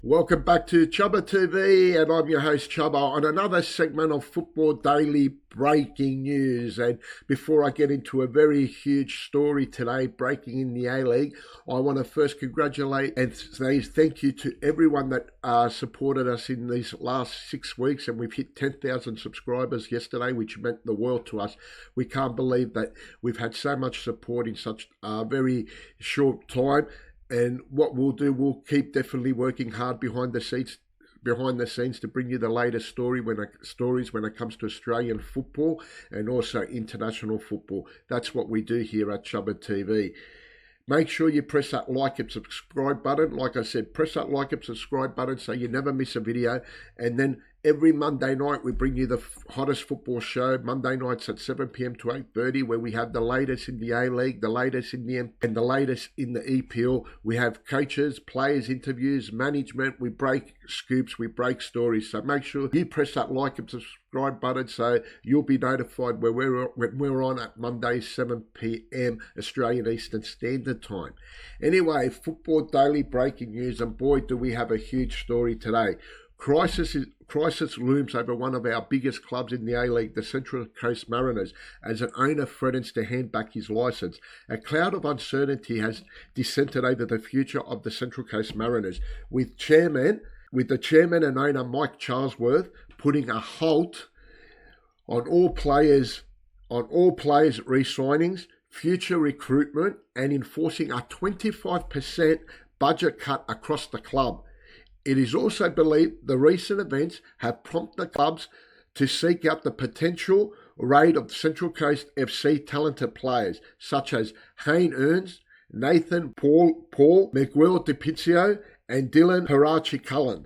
Welcome back to Chubba TV, and I'm your host Chubba on another segment of Football Daily Breaking News. And before I get into a very huge story today breaking in the A-League, I want to first congratulate and say thank you to everyone that supported us in these last 6 weeks, and we've hit 10,000 subscribers yesterday, which meant the world to us. We can't believe that we've had so much support in such a very short time. And what we'll do, we'll keep definitely working hard behind the scenes to bring you the latest stories when it comes to Australian football and also international football. That's what we do here at Chubba TV. Make sure you press that like and subscribe button. Like I said, press that like and subscribe button so you never miss a video. And then every Monday night, we bring you the hottest football show. Monday nights at 7 p.m. to 8:30, where we have the latest in the A-League, the latest in the and the latest in the EPL. We have coaches, players, interviews, management. We break scoops, we break stories. So make sure you press that like and subscribe button so you'll be notified when we're on at Monday, 7 p.m. Australian Eastern Standard Time. Anyway, Football Daily Breaking News, and boy, do we have a huge story today. Crisis looms over one of our biggest clubs in the A-League, the Central Coast Mariners, as an owner threatens to hand back his licence. A cloud of uncertainty has descended over the future of the Central Coast Mariners, with the chairman and owner Mike Charlesworth putting a halt on all players re-signings, future recruitment, and enforcing a 25% budget cut across the club. It is also believed the recent events have prompted the clubs to seek out the potential raid of Central Coast FC talented players such as Hayne Earns, Nathan Paul, Miguel DiPizio, and Dylan Parachi Cullen.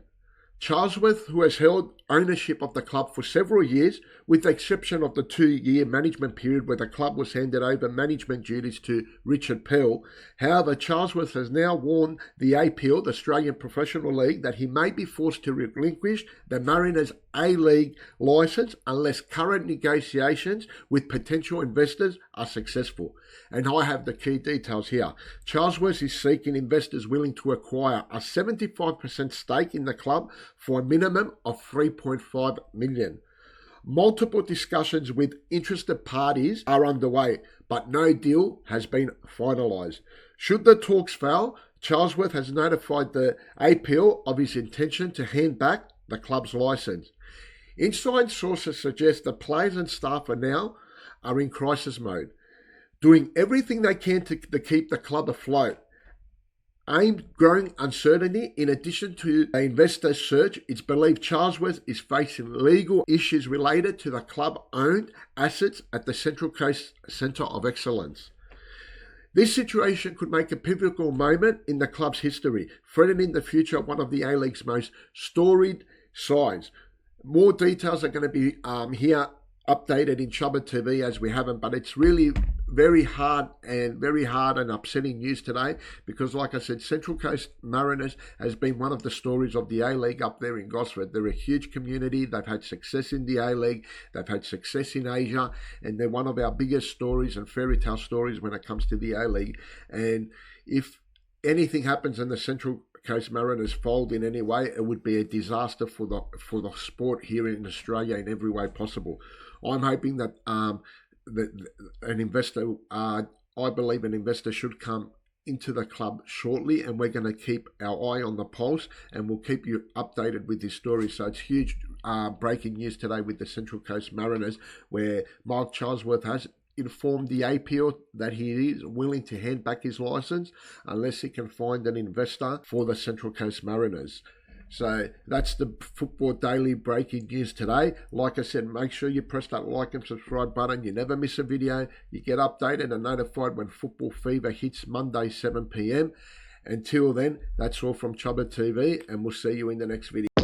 Charlesworth, who has held ownership of the club for several years, with the exception of the 2-year management period where the club was handed over management duties to Richard Pell. However, Charlesworth has now warned the APL, the Australian Professional League, that he may be forced to relinquish the Mariners A-League licence unless current negotiations with potential investors are successful. And I have the key details here. Charlesworth is seeking investors willing to acquire a 75% stake in the club for a minimum of $3.5 million. Multiple discussions with interested parties are underway, but no deal has been finalised. Should the talks fail, Charlesworth has notified the APL of his intention to hand back the club's licence. Inside sources suggest the players and staff are in crisis mode, doing everything they can to keep the club afloat. Aimed growing uncertainty, in addition to the investor search, it's believed Charlesworth is facing legal issues related to the club-owned assets at the Central Coast Centre of Excellence. This situation could make a pivotal moment in the club's history, threatening the future of one of the A-League's most storied sides. More details are going to be here updated in Chubba TV as we haven't, but it's really very hard and upsetting news today because, like I said, Central Coast Mariners has been one of the stories of the A-League up there in Gosford. They're a huge community. They've had success in the A-League. They've had success in Asia, and they're one of our biggest stories and fairy tale stories when it comes to the A-League. And if anything happens in the Central Coast Mariners fold in any way, it would be a disaster for the sport here in Australia in every way possible. I'm hoping that an investor, I believe an investor should come into the club shortly, and we're going to keep our eye on the pulse, and we'll keep you updated with this story. So it's huge breaking news today with the Central Coast Mariners, where Mike Charlesworth has informed the APL that he is willing to hand back his licence unless he can find an investor for the Central Coast Mariners. So that's the Football Daily breaking news today. Like I said, make sure you press that like and subscribe button. You never miss a video. You get updated and notified when Football Fever hits Monday 7 p.m. Until then, that's all from Chubba TV, and we'll see you in the next video.